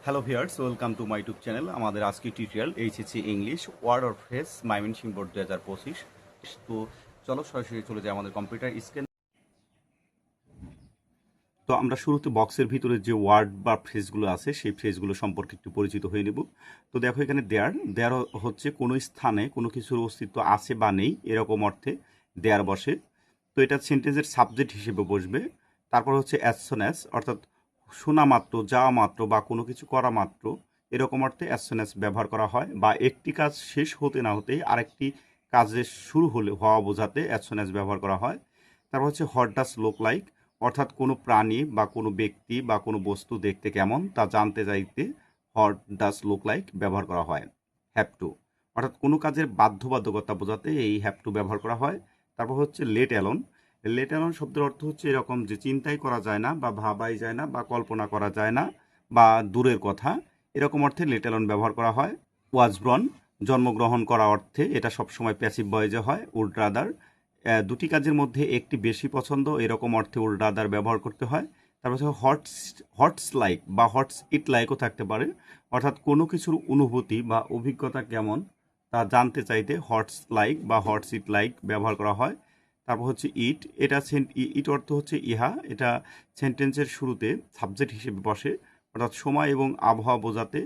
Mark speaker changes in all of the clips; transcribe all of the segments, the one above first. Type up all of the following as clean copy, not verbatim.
Speaker 1: Hello viewers, welcome to my YouTube channel. আমাদের আজকে tutorial HSC English word or phrase Mymensingh board 2025। তো চলো সরাসরি চলে যাই আমাদের কম্পিউটার স্ক্রিন। তো আমরা শুরুতে বক্সের ভিতরে যে ওয়ার্ড বা ফ্রেজগুলো আছে সেই ফ্রেজগুলো সম্পর্কে একটু পরিচিত হয়ে নেব। তো দেখো এখানে দেয়ার হচ্ছে কোনো স্থানে কোনো কিছুর অস্তিত্ব আছে বা নেই এরকম অর্থে দেয়ার বসে। তো এটা সেন্টেন্সের সাবজেক্ট হিসেবে বসবে। তারপর হচ্ছে অ্যাজ সুন অ্যাজ, অর্থাৎ শোনা মাত্র, যাওয়া মাত্র বা কোনো কিছু করা মাত্র এরকম অর্থে অ্যাজ সুন অ্যাজ ব্যবহার করা হয়, বা একটি কাজ শেষ হতে না হতেই আরেকটি কাজের শুরু হওয়া বোঝাতে অ্যাজ সুন অ্যাজ ব্যবহার করা হয়। তারপর হচ্ছে হোয়াট ডাজ লুক লাইক, অর্থাৎ কোনো প্রাণী বা কোনো ব্যক্তি বা কোনো বস্তু দেখতে কেমন তা জানতে চাইতে হোয়াট ডাজ লুক লাইক ব্যবহার করা হয়। হ্যাভ টু, অর্থাৎ কোনো কাজের বাধ্যবাধকতা বোঝাতে এই হ্যাভ টু ব্যবহার করা হয়। তারপর হচ্ছে লেট অ্যালোন। লেট অ্যালোন শব্দের অর্থ হচ্ছে এরকম যে চিন্তাই করা যায় না বা ভাবাই যায় না বা কল্পনা করা যায় না বা দূরের কথা, এরকম অর্থে লেট অ্যালোন ব্যবহার করা হয়। ওয়াজ ব্রন, জন্মগ্রহণ করা অর্থে এটা সবসময় প্যাসিভ ভয়েসে হয়। উড রাদার, দুটি কাজের মধ্যে একটি বেশি পছন্দ এরকম অর্থে উড রাদার ব্যবহার করতে হয়। তারপর হচ্ছে হটস লাইক বা হটস ইট লাইকও থাকতে পারে, অর্থাৎ কোনো কিছুর অনুভূতি বা অভিজ্ঞতা কেমন তা জানতে চাইতে হটস লাইক বা হটস ইট লাইক ব্যবহার করা হয়। তারপর হচ্ছে ইট, এটা ইট অর্থ হচ্ছে ইহা, এটা সেন্টেন্সের শুরুতে সাবজেক্ট হিসেবে বসে, অর্থাৎ সময় এবং আবহাওয়া বোঝাতে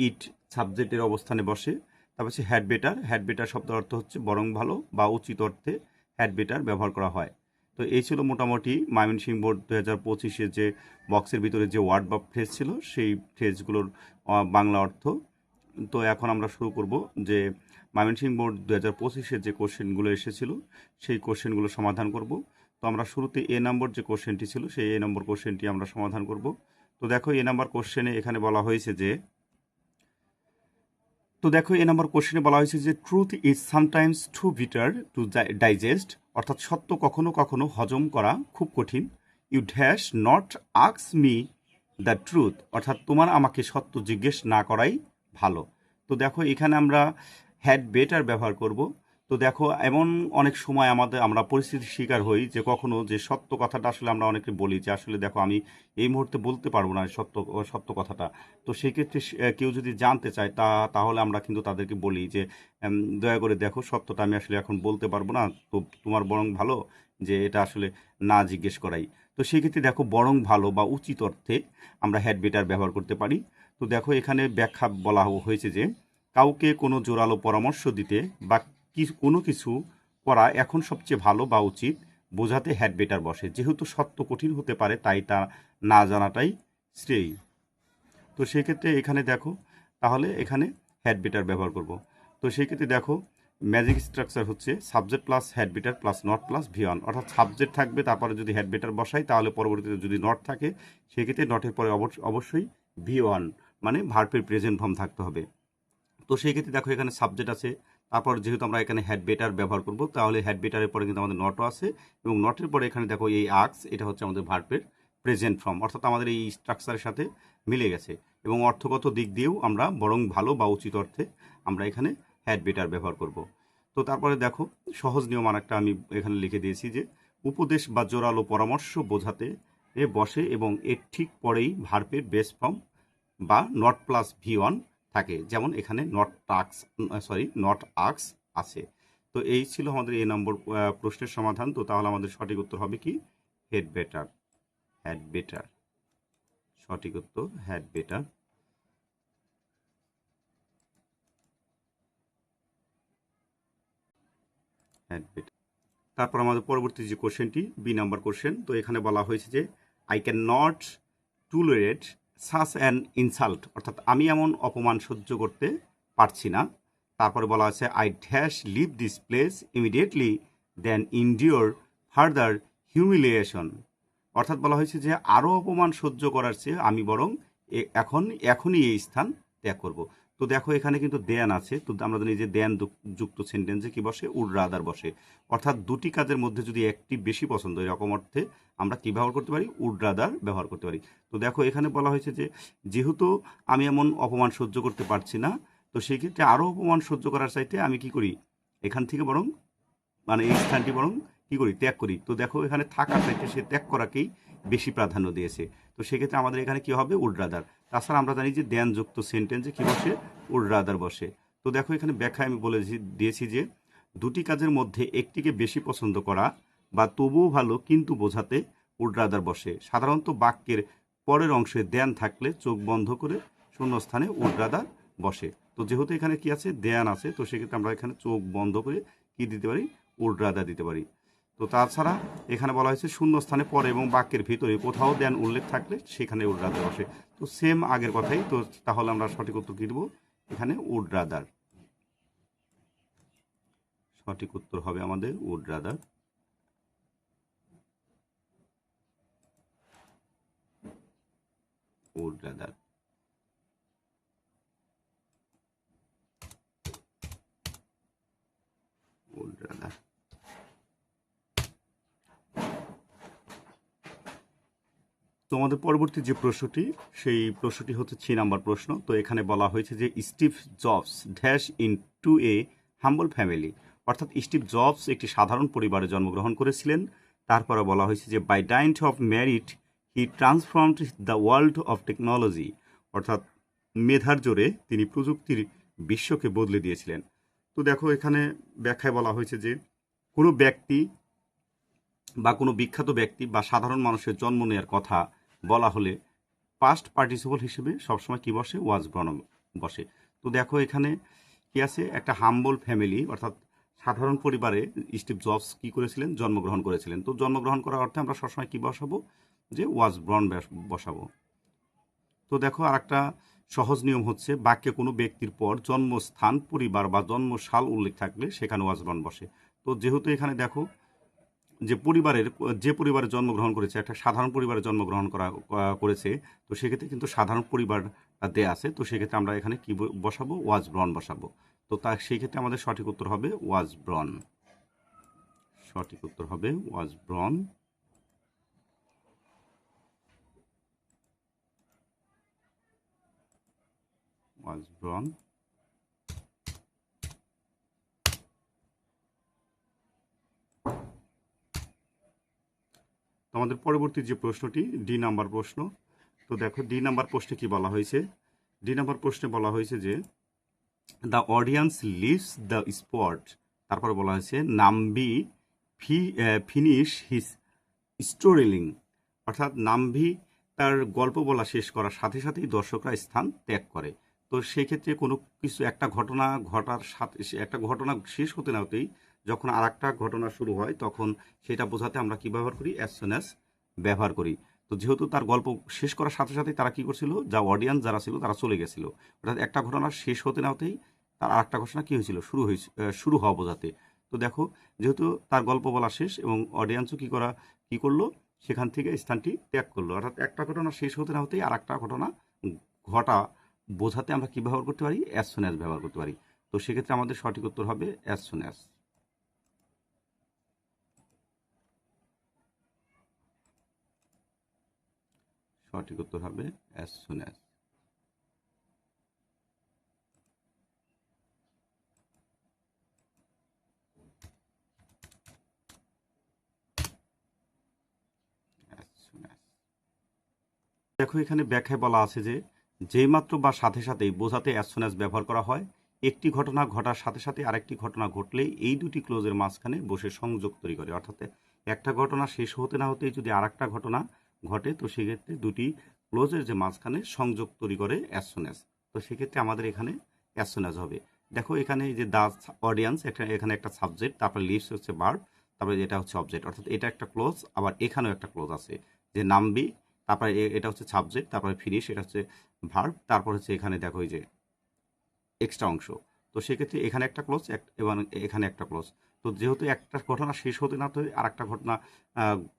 Speaker 1: ইট সাবজেক্টের অবস্থানে বসে। তারপর হচ্ছে হ্যাড বেটার। হ্যাড বেটার শব্দের অর্থ হচ্ছে বরং ভালো বা উচিত অর্থে হ্যাড বেটার ব্যবহার করা হয়। তো এই ছিল মোটামুটি ময়মনসিংহ বোর্ড 2025-এ যে বক্সের ভিতরে যে ওয়ার্ড বা ফ্রেজ ছিল সেই ফ্রেজগুলোর বাংলা অর্থ। তো এখন আমরা শুরু করব যে ময়মনসিংহ বোর্ড 2025-এর যে কোশ্চেনগুলো এসেছিল সেই কোশ্চেনগুলো সমাধান করব। তো আমরা শুরুতে এ নম্বর যে কোশ্চেনটি ছিল সেই এ নম্বর কোশ্চেনটি আমরা সমাধান করব। তো দেখো এ নম্বর কোশ্চেনে এখানে বলা হয়েছে যে এ নাম্বার কোশ্চেনে বলা হয়েছে যে truth is sometimes too bitter to digest, অর্থাৎ সত্য কখনো কখনো হজম করা খুব কঠিন। ইউ ড্যাশ নট আক্স মি দ্য ট্রুথ, অর্থাৎ তোমার আমাকে সত্য জিজ্ঞেস না করাই ভালো। তো দেখো এখানে আমরা হ্যাড বেটার ব্যবহার করব। তো দেখো এমন অনেক সময় আমরা পরিস্থিতির শিকার হই যে কখনো যে সত্য কথাটা আসলে আমরা অনেকে বলি যে আসলে দেখো আমি এই মুহূর্তে বলতে পারবো না সত্য কথাটা। তো সেই ক্ষেত্রে কেউ যদি জানতে চায় তাহলে আমরা কিন্তু তাদেরকে বলি যে দয়া করে দেখো সত্যটা আমি আসলে এখন বলতে পারবো না, তো তোমার বরং ভালো যে এটা আসলে না জিজ্ঞেস করাই। তো সেই ক্ষেত্রে দেখো বরং ভালো বা উচিত অর্থে আমরা হ্যাড বেটার ব্যবহার করতে পারি। তো দেখো এখানে ব্যাখ্যা বলা হয়েছে যে কাউকে কোনো জোরালো পরামর্শ দিতে বা কোনো কিছু করা এখন সবচেয়ে ভালো বা উচিত বোঝাতে হ্যাড বেটার বসে। যেহেতু সত্য কঠিন হতে পারে তাই তা না জানাটাই শ্রেয়। তো সেক্ষেত্রে এখানে দেখো তাহলে এখানে হ্যাড বেটার ব্যবহার করব। তো সেই ক্ষেত্রে দেখো ম্যাজিক স্ট্রাকচার হচ্ছে subject plus had better plus not plus V one, অর্থাৎ সাবজেক্ট থাকবে তারপরে যদি হ্যাড বেটার বসাই তাহলে পরবর্তীতে যদি নট থাকে সেক্ষেত্রে নটের পরে অবশ্যই ভি ওয়ান মানে ভার্বের প্রেজেন্ট ফর্ম থাকতে হবে। তো সেই ক্ষেত্রে দেখো এখানে সাবজেক্ট আছে, তারপর যেহেতু আমরা এখানে হ্যাড বেটার ব্যবহার করব তাহলে হ্যাড বেটারের পরে কিন্তু আমাদের নটও আছে, এবং নটের পরে এখানে দেখো এই আক্স, এটা হচ্ছে আমাদের ভার্বের প্রেজেন্ট ফর্ম, অর্থাৎ আমাদের এই স্ট্রাকচারের সাথে মিলে গেছে। এবং অর্থগত দিক দিয়েও আমরা বরং ভালো বা উচিত অর্থে আমরা এখানে হ্যাড বেটার ব্যবহার করব। তো তারপরে দেখো সহজ নিয়ম আরেকটা আমি এখানে লিখে দিয়েছি যে উপদেশ বা জোরালো পরামর্শ বোঝাতে বসে এবং এর ঠিক পরেই ভার্বের বেস ফর্ম বা নট প্লাস ভি ওয়ান থাকে, যেমন এখানে নট আক্স আছে। তো এই ছিল আমাদের এই নম্বর প্রশ্নের সমাধান। তো তাহলে আমাদের সঠিক উত্তর হবে কি হেড বেটার। হ্যাড বেটার সঠিক উত্তর হ্যাড বেটার। Had better. তারপর আমাদের পরবর্তী যে কোশ্চেনটি বি নাম্বার কোশ্চেন, তো এখানে বলা হয়েছে যে I can not tolerate such an insult, অর্থাৎ আমি এমন অপমান সহ্য করতে পারছি না। তারপরে বলা আছে I dash leave this place immediately then endure further humiliation, অর্থাৎ বলা হয়েছে যে আরও অপমান সহ্য করার চেয়ে আমি বরং এখনই এই স্থান ত্যাগ করব। তো দেখো এখানে কিন্তু দেন আছে, তো আমরা জানি যে দেন যুক্ত সেন্টেন্সে কি বসে উড রাদার বসে, অর্থাৎ দুটি কাজের মধ্যে যদি একটি বেশি পছন্দ এরকম অর্থে আমরা কি ব্যবহার করতে পারি উড রাদার ব্যবহার করতে পারি। তো দেখো এখানে বলা হয়েছে যে যেহেতু আমি এমন অপমান সহ্য করতে পারছি না, তো সেই ক্ষেত্রে আরও অপমান সহ্য করার চাইতে আমি কি করি এখান থেকে বরং এই স্থানটি বরং কি করি ত্যাগ করি। তো দেখো এখানে থাকার চাইতে সে ত্যাগ করাকেই বেশি প্রাধান্য দিয়েছে। তো সেক্ষেত্রে আমাদের এখানে কি হবে, উড রাদার। তাছাড়া আমরা জানি যে দেন যুক্ত সেন্টেন্সে কি বসে, উড রাদার বসে। তো দেখো এখানে ব্যাখ্যায় আমি বলে দিয়েছি যে দুটি কাজের মধ্যে একটিকে বেশি পছন্দ করা বা তবুও ভালো কিন্তু বোঝাতে উড রাদার বসে। সাধারণত বাক্যের পরের অংশে দেন থাকলে চোখ বন্ধ করে শূন্যস্থানে উড রাদার বসে। তো যেহেতু এখানে কি আছে, দেন আছে, তো সেক্ষেত্রে আমরা এখানে চোখ বন্ধ করে কি দিতে পারি, উড রাদার দিতে পারি। তো তাছাড়া এখানে বলা হয়েছে শূন্যস্থানে পরে এবং বাক্যের ভিতরে কোথাও দেন উল্লেখ থাকলে সেখানে উড রাদার বসে। তো সেম আগের কথাই। তো তাহলে আমরা সঠিক উত্তর কি দেবো, এখানে উড রাদার। সঠিক উত্তর হবে আমাদের would rather. Would rather. Would rather. তো আমাদের পরবর্তী যে প্রশ্নটি, সেই প্রশ্নটি হচ্ছে 6 নাম্বার প্রশ্ন। তো এখানে বলা হয়েছে যে Steve Jobs dash in to a humble family, অর্থাৎ স্টিভ জবস একটি সাধারণ পরিবারে জন্মগ্রহণ করেছিলেন। তারপরে বলা হয়েছে যে by dint of merit he transformed the world of technology, অর্থাৎ মেধার জোরে তিনি প্রযুক্তির বিশ্বকে বদলে দিয়েছিলেন। তো দেখো এখানে ব্যাখ্যায় বলা হয়েছে যে কোনো ব্যক্তি বা কোনো বিখ্যাত ব্যক্তি বা সাধারণ মানুষের জন্ম নেওয়ার কথা বলা হলে পাস্ট পার্টিসিপল হিসেবে সবসময় কি বসে, ওয়াজ বর্ণ বসে। তো দেখো এখানে কি আছে, একটা হাম্বল ফ্যামিলি অর্থাৎ সাধারণ পরিবারে স্টিভ জবস কি করেছিলেন, জন্মগ্রহণ করেছিলেন। তো জন্মগ্রহণ করার অর্থে আমরা সবসময় কি বসাবো, যে ওয়াজ ব্রন বসাবো। তো দেখো আর একটা সহজ নিয়ম হচ্ছে বাক্যে কোনো ব্যক্তির পর জন্মস্থান, পরিবার বা জন্মসাল উল্লেখ থাকলে সেখানে ওয়াজ ব্রন বসে। তো যেহেতু এখানে দেখো যে পরিবারে জন্মগ্রহণ করেছে, একটা সাধারণ পরিবারে জন্মগ্রহণ করেছে, তো সেক্ষেত্রে কিন্তু সাধারণ পরিবার দেয়া আছে। তো সেক্ষেত্রে আমরা এখানে কি বসাবো, ওয়াজ ব্রন বসাবো। তো সেই ক্ষেত্রে আমাদের সঠিক উত্তর হবে ওয়াজ ব্রন। সঠিক উত্তর হবে ওয়াজ ব্রন। ওয়াজ ব্রন। তো আমাদের পরবর্তী যে প্রশ্নটি ডি নাম্বার প্রশ্ন। তো দেখো ডি নাম্বার প্রশ্নে কি বলা হয়েছে, ডি নাম্বার প্রশ্নে বলা হয়েছে যে the audience leaves the spot, তারপরে বলা হয়েছে নাম্বি ফিনিশ হিজ স্টোরিলিং, অর্থাৎ নাম্ভি তার গল্প বলা শেষ করার সাথে সাথেই দর্শকরা স্থান ত্যাগ করে। তো সেই ক্ষেত্রে কোনো কিছু একটা ঘটনা ঘটার সাথে, একটা ঘটনা শেষ হতে না হতেই যখন আর একটা ঘটনা শুরু হয়, তখন সেটা বোঝাতে আমরা কি ব্যবহার করি, অ্যাজ সুন অ্যাজ ব্যবহার করি। তো যেহেতু তার গল্প শেষ করার সাথে সাথেই তারা কি করছিল, যা অডিয়েন্স যারা ছিল তারা চলে গেছিল, অর্থাৎ একটা ঘটনা শেষ হতে না হতেই তার আর একটা ঘটনা কি হয়েছিল, শুরু হওয়া বোঝাতে। তো দেখো যেহেতু তার গল্প বলা শেষ এবং অডিয়েন্সও কি করলো, সেখান থেকে স্থানটি ত্যাগ করলো, অর্থাৎ একটা ঘটনা শেষ হতে না হতেই আর একটা ঘটনা ঘটা বোঝাতে আমরা কি ব্যবহার করতে পারি, অ্যাজ সুন অ্যাজ ব্যবহার করতে পারি। তো সেক্ষেত্রে আমাদের সঠিক উত্তর হবে অ্যাজ সুন অ্যাজ। সঠিক উত্তর হবে অ্যাজ সুন অ্যাজ। দেখো এখানে ব্যাখ্যায় বলা আছে যে যেইমাত্র বা সাথে সাথেই বোঝাতে অ্যাজ সুন অ্যাজ ব্যবহার করা হয়। একটি ঘটনা ঘটার সাথে সাথে আরেকটি ঘটনা ঘটলে এই দুটি ক্লোজের মাঝখানে বসে সংযোগ তৈরি করে, অর্থাৎ একটা ঘটনা শেষ হতে না হতেই যদি আরেকটা ঘটনা ঘটে, তো সেক্ষেত্রে দুটি ক্লোজের যে মাঝখানে সংযোগ তৈরি করে অ্যাজ সুন অ্যাজ। তো সেক্ষেত্রে আমাদের এখানে অ্যাজ সুন অ্যাজ হবে। দেখো এখানে যে দ্য অডিয়েন্স, এখানে একটা সাবজেক্ট, তারপরে লিভস হচ্ছে ভার্ব, তারপরে এটা হচ্ছে অবজেক্ট, অর্থাৎ এটা একটা ক্লোজ, আবার এখানেও একটা ক্লোজ আছে যে নামবি, তারপরে এটা হচ্ছে সাবজেক্ট, তারপরে ফিনিশ, এটা হচ্ছে ভার্ব, তারপর হচ্ছে এখানে দেখো এই যে এক্সট্রা অংশ। তো সেক্ষেত্রে এখানে একটা ক্লোজ এবং এখানে একটা ক্লোজ। তো যেহেতু একটা ঘটনা শেষ হতে না হতে আর একটা ঘটনা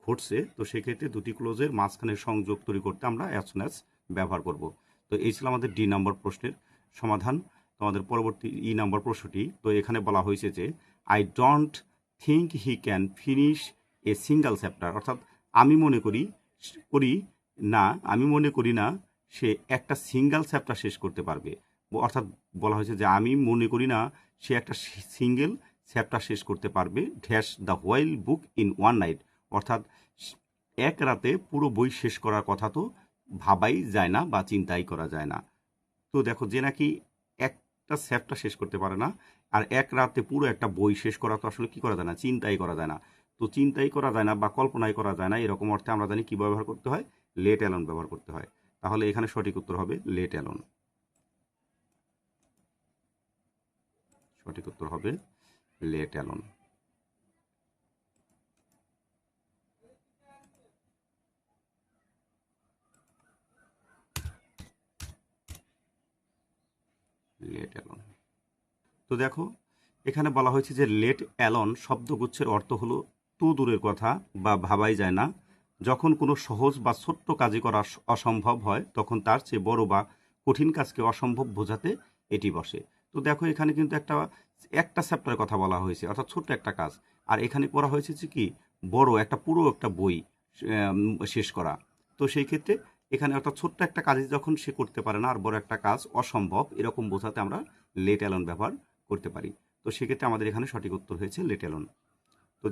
Speaker 1: ঘটছে, তো সেক্ষেত্রে দুটি ক্লোজের মাঝখানে সংযোগ তৈরি করতে আমরা অ্যাজ সুন অ্যাজ ব্যবহার করব। তো এই ছিল আমাদের ডি নাম্বার প্রশ্নের সমাধান। তো আমাদের পরবর্তী ই নাম্বার প্রশ্নটি, তো এখানে বলা হয়েছে যে I don't think he can finish a single chapter, অর্থাৎ আমি মনে করি আমি মনে করি না সে একটা সিঙ্গেল চ্যাপ্টার শেষ করতে পারবে। অর্থাৎ বলা হয়েছে যে আমি মনে করি না সে একটা সিঙ্গেল চ্যাপ্টার শেষ করতে পারবে dash the while book in one night, অর্থাৎ এক রাতে পুরো বই শেষ করার কথা তো ভাবাই যায় না বা চিন্তাই করা যায় না। তো দেখো যে নাকি একটা চ্যাপ্টার শেষ করতে পারে না, আর এক রাতে পুরো একটা বই শেষ করা তো আসলে কি করা যায় না, চিন্তাই করা যায় না। তো চিন্তাই করা যায় না বা কল্পনাই করা যায় না, এরকম অর্থে আমরা জানি কি ব্যবহার করতে হয়, লেট অ্যালোন ব্যবহার করতে হয়। তাহলে এখানে সঠিক উত্তর হবে লেট অ্যালোন। সঠিক উত্তর হবে লেট অ্যালোন। Let alone. তো দেখো এখানে বলা হয়েছে যে লেট অ্যালোন শব্দগুচ্ছের অর্থ হলো তো দূরের কথা বা ভাবাই যায় না। যখন কোনো সহজ বা ছোট্ট কাজে করা অসম্ভব হয় তখন তার চেয়ে বড় বা কঠিন কাজকে অসম্ভব বোঝাতে এটি বসে। তো দেখো এখানে কিন্তু একটা চ্যাপ্টারের কথা বলা হয়েছে, অর্থাৎ ছোট্ট একটা কাজ। আর এখানে করা হয়েছে যে কি, বড় একটা পুরো একটা বই শেষ করা। তো সেই ক্ষেত্রে এখানে অর্থাৎ ছোট্ট একটা কাজে যখন সে করতে পারে না আর বড় একটা কাজ অসম্ভব, এরকম বোঝাতে আমরা লেট অ্যালোন ব্যবহার করতে পারি। তো সেক্ষেত্রে আমাদের এখানে সঠিক উত্তর হয়েছে লেট অ্যালোন। তো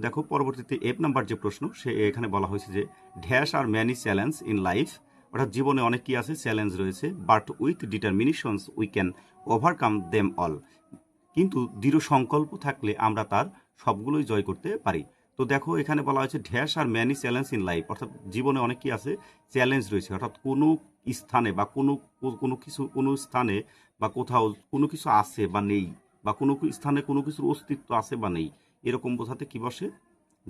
Speaker 1: দেখো পরবর্তীতে এফ নাম্বার যে প্রশ্ন, সে এখানে বলা হয়েছে যে dash are many challenge in life, অর্থাৎ জীবনে অনেক কি আছে, চ্যালেঞ্জ রয়েছে, but with determinations we can overcome them all, কিন্তু দৃঢ় সংকল্প থাকলে আমরা তার সবগুলোই জয় করতে পারি। তো দেখো এখানে বলা হয়েছে dash are many challenge in life, অর্থাৎ জীবনে অনেক কি আছে, চ্যালেঞ্জ রয়েছে, অর্থাৎ কোনো স্থানে বা কোনো স্থানে বা কোথাও কোনো কিছু আছে বা নেই, বা কোনো স্থানে কোনো কিছুর অস্তিত্ব আছে বা নেই, এরকম বোঝাতে কি বসে,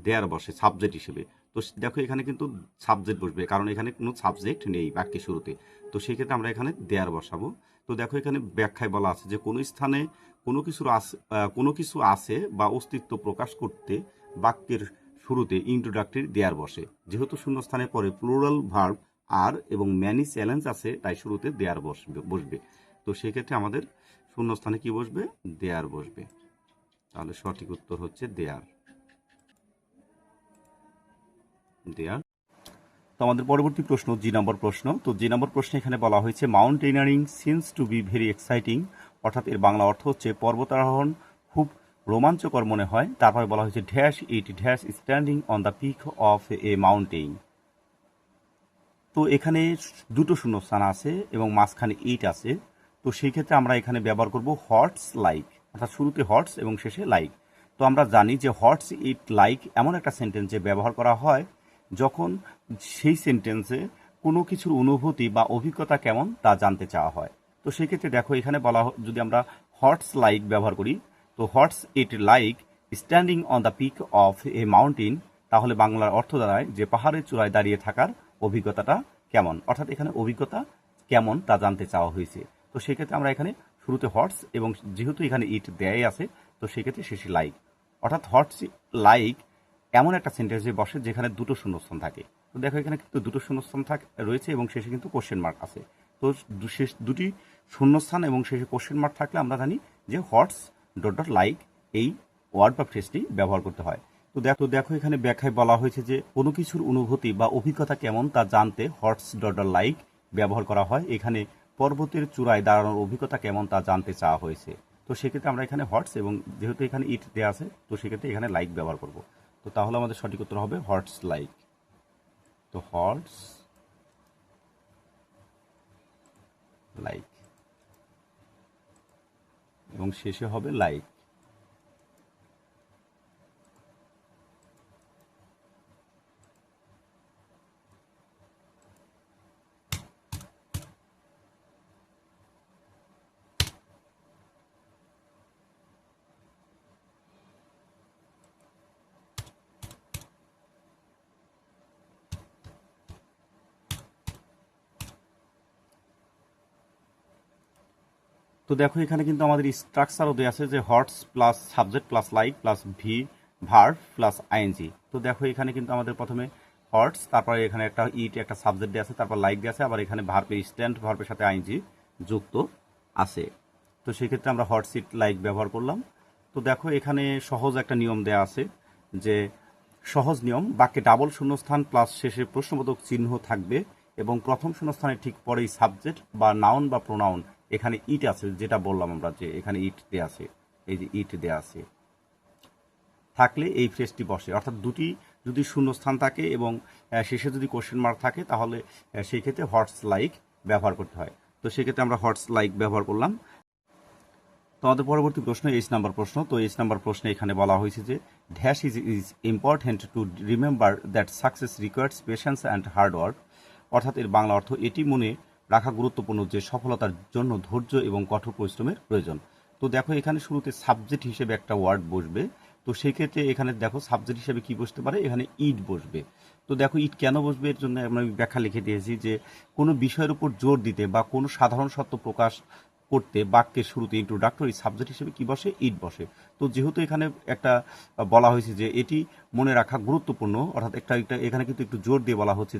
Speaker 1: দেয়ার বসে সাবজেক্ট হিসেবে। তো দেখো এখানে কিন্তু সাবজেক্ট বসবে, কারণ এখানে কোনো সাবজেক্ট নেই বাক্যের শুরুতে। তো সেক্ষেত্রে আমরা এখানে দেয়ার বসাবো। তো দেখো এখানে ব্যাখ্যায় বলা আছে যে কোনো স্থানে কোনো কিছু আছে বা অস্তিত্ব প্রকাশ করতে বাক্যের শুরুতে ইন্ট্রোডাক্টরি দেয়ার বসে। যেহেতু শূন্যস্থানের পরে প্লুরাল ভার্ব আর এবং ম্যানি চ্যালেঞ্জ আছে, তাই শুরুতে দেয়ার বসবে। তো সেক্ষেত্রে আমাদের শূন্যস্থানে কি বসবে, দেয়ার বসবে। তাহলে সঠিক উত্তর হচ্ছে দেয়ার। তো আমাদের পরবর্তী প্রশ্ন জি নম্বর প্রশ্ন। তো জি নম্বর প্রশ্নে এখানে বলা হয়েছে mountaineering seems to be very exciting, অর্থাৎ এর বাংলা অর্থ হচ্ছে পর্বতারোহণ খুব রোমাঞ্চকর মনে হয়। তারপরে বলা হয়েছে dash it dash standing on the peak of a mountain. তো এখানে দুটো শূন্যস্থান আছে এবং মাঝখানে ইট আছে। তো সেই ক্ষেত্রে আমরা এখানে ব্যবহার করব হটস লাইক, অর্থাৎ শুরুতে হটস এবং শেষে লাইক। তো আমরা জানি যে হটস ইট লাইক এমন একটা সেন্টেন্সে ব্যবহার করা হয় যখন সেই সেন্টেন্সে কোনো কিছুর অনুভূতি বা অভিজ্ঞতা কেমন তা জানতে চাওয়া হয়। তো সেই ক্ষেত্রে দেখো এখানে যদি আমরা হটস লাইক ব্যবহার করি, তো what's it like standing on the peak of a mountain, তাহলে বাংলার অর্থ দাঁড়ায় যে পাহাড়ের চূড়ায় দাঁড়িয়ে থাকার অভিজ্ঞতাটা কেমন, অর্থাৎ এখানে অভিজ্ঞতা কেমন তা জানতে চাওয়া হয়েছে। তো সেক্ষেত্রে আমরা এখানে শুরুতে হটস এবং যেহেতু এখানে ইট দেয়াই আছে, তো সেক্ষেত্রে শেষে লাইক, অর্থাৎ হটস লাইক এমন একটা সেন্টেন্সে বসে যেখানে দুটো শূন্যস্থান থাকে। তো দেখো এখানে কিন্তু দুটো শূন্যস্থান রয়েছে এবং শেষে কিন্তু কোশ্চেন মার্ক আছে। তো শেষ দুটি শূন্যস্থান এবং শেষে কোশ্চেন মার্ক থাকলে আমরা জানি যে হটস ডট ডট লাইক এই ওয়ার্ড বা ফ্রেজটি ব্যবহার করতে হয়। তো দেখো এখানে ব্যাখ্যায় বলা হয়েছে যে কোনো কিছুর অনুভূতি বা অভিজ্ঞতা কেমন তা জানতে হটস ডট ডট লাইক ব্যবহার করা হয়। এখানে পর্বতের চূড়ায় দাঁড়ানোর অভিজ্ঞতা কেমন তা জানতে চাওয়া হয়েছে। তো সেক্ষেত্রে আমরা এখানে হটস এবং যেহেতু এখানে ইট দেওয়া আছে, তো সেক্ষেত্রে এখানে লাইক ব্যবহার করব। তো তাহলে আমাদের সঠিক উত্তর হবে হটস লাইক। তো হটস লাইক এবং শেষে হবে লাইক। তো দেখো এখানে কিন্তু আমাদের স্ট্রাকচারও দেওয়া আছে যে what's plus subject plus like plus verb plus ING. তো দেখো এখানে কিন্তু আমাদের প্রথমে হটস, তারপরে এখানে একটা ইট একটা সাবজেক্ট দেওয়া আছে, তারপর লাইক দেওয়া আছে, আবার এখানে ভার্বের স্ট্যান্ড ভার্বের সাথে আইএনজি যুক্ত আছে। তো সেক্ষেত্রে আমরা হটস ইট লাইক ব্যবহার করলাম। তো দেখো এখানে সহজ একটা নিয়ম দেওয়া আছে, যে সহজ নিয়ম, বাক্যে ডাবল শূন্যস্থান প্লাস শেষে প্রশ্নবোধক চিহ্ন থাকবে এবং প্রথম শূন্যস্থানের ঠিক পরেই সাবজেক্ট বা নাউন বা প্রোনাউন, এখানে ইট আছে যেটা বললাম আমরা যে এখানে ইট দেওয়া আছে, এই যে ইট দেওয়া আছে থাকলে এই ফ্রেজটি বসে, অর্থাৎ দুটি যদি শূন্যস্থান থাকে এবং শেষে যদি কোশ্চেন মার্ক থাকে তাহলে সেই ক্ষেত্রে হটস লাইক ব্যবহার করতে হয়। তো সেক্ষেত্রে আমরা হটস লাইক ব্যবহার করলাম। তো আমাদের পরবর্তী প্রশ্ন 8 নাম্বার প্রশ্ন। তো 8 নাম্বার প্রশ্নে এখানে বলা হয়েছে যে dash is important to remember that success requires patience and hard work. অর্থাৎ এর বাংলা অর্থ এটি মনে রাখা গুরুত্বপূর্ণ যে সফলতার জন্য ধৈর্য এবং কঠোর পরিশ্রমের প্রয়োজন। তো দেখো এখানে শুরুতে সাবজেক্ট হিসেবে একটা ওয়ার্ড বসবে। তো সেই ক্ষেত্রে এখানে দেখো সাবজেক্ট হিসেবে কি বসতে পারে, এখানে ইট বসবে। তো দেখো ইট কেন বসবে এর জন্য আমি ব্যাখ্যা লিখে দিয়েছি যে কোনো বিষয়ের উপর জোর দিতে বা কোনো সাধারণ সত্য প্রকাশ করতে বাক্যের শুরুতে ইন্ট্রোডাক্টরি সাবজেক্ট হিসেবে কি বসে, ইট বসে। তো যেহেতু এখানে একটা বলা হয়েছে যে এটি মনে রাখা গুরুত্বপূর্ণ, অর্থাৎ একটা এখানে কিন্তু একটু জোর দিয়ে বলা হচ্ছে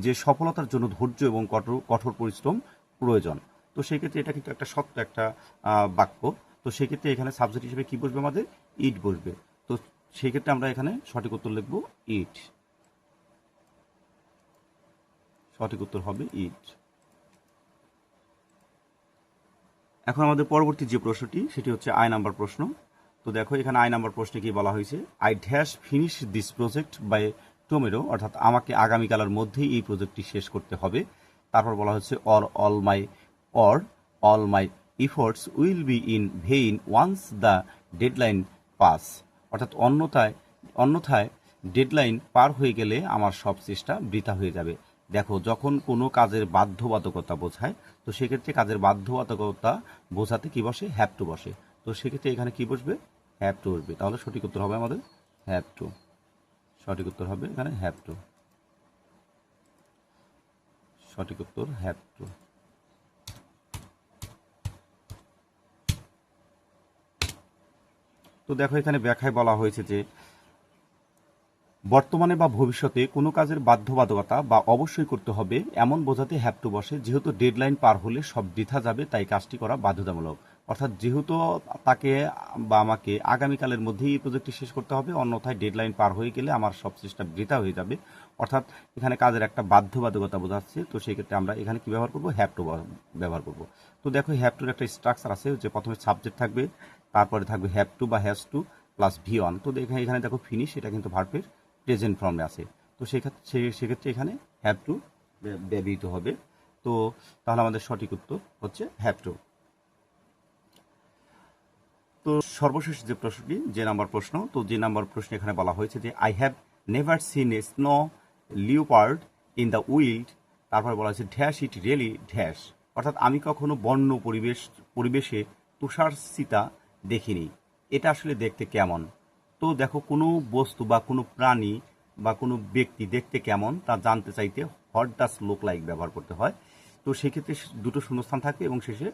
Speaker 1: যে সফলতার জন্য ধৈর্য এবং কঠোর পরিশ্রম প্রয়োজন। তো সেক্ষেত্রে এটা কিন্তু একটা সত্য একটা বাক্য। তো সেক্ষেত্রে এখানে সাবজেক্ট হিসেবে কি বসবে, আমাদের ইট বসবে। তো সেক্ষেত্রে আমরা এখানে সঠিক উত্তর লিখব ইট। সঠিক উত্তর হবে ইট। এখন আমাদের পরবর্তী যে প্রশ্নটি সেটি হচ্ছে আই নাম্বার প্রশ্ন। তো দেখো এখানে আই নাম্বার প্রশ্নে কি বলা হয়েছে, I dash finish this project by tomorrow, অর্থাৎ আমাকে আগামীকালের মধ্যেই এই প্রজেক্টটি শেষ করতে হবে। তারপর বলা হচ্ছে all my efforts will be in vain once the deadline pass, অর্থাৎ অন্যথায় ডেডলাইন পার হয়ে গেলে আমার সব চেষ্টা বৃথা হয়ে যাবে। দেখো যখন কোনো কাজের বাধ্যবাধকতা বোঝায়, তো সেক্ষেত্রে কাজের বাধ্যবাধকতা বোঝাতে কি বসে, হ্যাভ টু বসে। তো সেক্ষেত্রে এখানে কি বসবে, হ্যাভ টু বসবে। তাহলে সঠিক উত্তর হবে আমাদের হ্যাভ টু। সঠিক উত্তর হবে এখানে হ্যাভ টু। সঠিক উত্তর হ্যাভ টু। তো দেখো এখানে ব্যাখ্যায় বলা হয়েছে যে বর্তমানে বা ভবিষ্যতে কোনো কাজের বাধ্যবাধকতা বা অবশ্যই করতে হবে এমন বোঝাতে হ্যাভ টু বসে। যেহেতু ডেডলাইন পার হলে সব বৃথা যাবে তাই কাজটি করা বাধ্যতামূলক। অর্থাৎ যেহেতু তাকে বা আমাকে আগামীকালের মধ্যেই এই প্রজেক্টটি শেষ করতে হবে, অন্যথায় ডেডলাইন পার হয়ে গেলে আমার সব চেষ্টা বৃথা হয়ে যাবে। অর্থাৎ এখানে কাজের একটা বাধ্যবাধকতা বোঝাচ্ছে। তো সেই ক্ষেত্রে আমরা এখানে কি ব্যবহার করব, হ্যাভ টু ব্যবহার করব। তো দেখো হ্যাভ টুর একটা স্ট্রাকচার আছে যে প্রথমে সাবজেক্ট থাকবে, তারপরে থাকবে হ্যাভ টু বা হ্যাজ টু প্লাস V1। তো এখানে দেখো ফিনিশ, এটা কিন্তু ভার্বের প্রেজেন্ট ফর্মে আছে। তো সেক্ষেত্রে এখানে হ্যাভ টু ব্যবহৃত হবে। তো তাহলে আমাদের সঠিক উত্তর হচ্ছে হ্যাভ টু। তো সর্বশেষ যে প্রশ্নটি যে নাম্বার প্রশ্ন, তো যে নাম্বার প্রশ্ন এখানে বলা হয়েছে যে I have never seen A snow leopard in the wild. তারপর বলা হয়েছে ড্যাশ ইট রিয়েলি ড্যাশ, অর্থাৎ আমি কখনো বন্য পরিবেশে তুষার চিতা দেখিনি, এটা আসলে দেখতে কেমন। তো দেখো কোনো বস্তু বা কোনো প্রাণী বা কোনো ব্যক্তি দেখতে কেমন তা জানতে চাইতে হোয়াট ডাজ লুক লাইক ব্যবহার করতে হয়। তো সেক্ষেত্রে দুটো শূন্যস্থান থাকবে এবং শেষে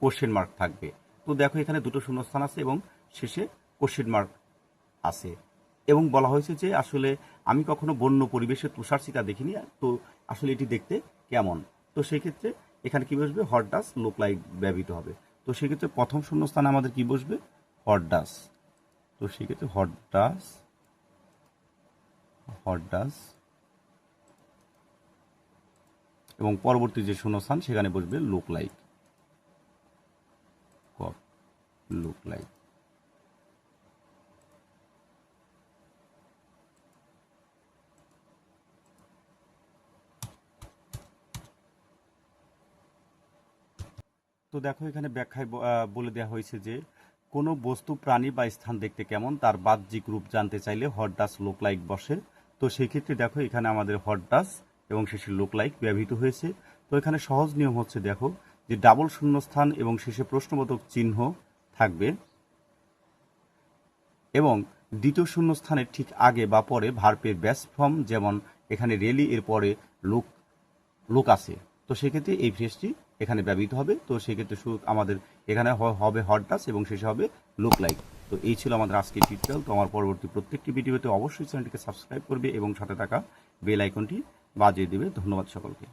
Speaker 1: কোশ্চেন মার্ক থাকবে। তো দেখো এখানে দুটো শূন্যস্থান আছে এবং শেষে কোশ্চেন মার্ক আছে এবং বলা হয়েছে যে আসলে আমি কখনো বন্য পরিবেশে তুষার চিতা দেখিনি, তো আসলে এটি দেখতে কেমন। তো সেক্ষেত্রে এখানে কি বসবে, হোয়াট ডাজ লুক লাইক ব্যবহৃত হবে। তো সেক্ষেত্রে প্রথম শূন্যস্থানে আমাদের কি বসবে, হোয়াট ডাজ। তো সেক্ষেত্রে হোয়াট ডাজ এবং পরবর্তী যে শূন্যস্থান সেখানে বসবে লুক লাইক। তো দেখো এখানে ব্যাখ্যায় বলে দেওয়া হয়েছে যে কোনো বস্তু, প্রাণী বা স্থান দেখতে কেমন তার বাহ্যিক রূপ জানতে চাইলে হোয়াট ডাজ লুক লাইক বসে। তো সেই ক্ষেত্রে দেখো এখানে আমাদের হোয়াট ডাজ এবং শেষে লুক লাইক ব্যবহৃত হয়েছে। তো এখানে সহজ নিয়ম হচ্ছে দেখো যে ডাবল শূন্যস্থান এবং শেষে প্রশ্নবোধক চিহ্ন থাকবে এবং দ্বিতীয় শূন্যস্থানের ঠিক আগে বা পরে ভার্বের বেস ফর্ম, যেমন এখানে রিয়েলি এর পরে লুক আছে। তো সেক্ষেত্রে এই ফ্রেজটি এখানে ব্যবহৃত হবে। তো সেক্ষেত্রে শুধু আমাদের এখানে হবে হোয়াট ডাজ এবং শেষে হবে লুক লাইক। তো এই ছিল আমাদের আজকের টিউটোরিয়াল। তো আমার পরবর্তী প্রত্যেকটি ভিডিওতে অবশ্যই চ্যানেলটিকে সাবস্ক্রাইব করবে এবং সাথে থাকা বেল আইকনটি বাজিয়ে দেবে। ধন্যবাদ সকলকে।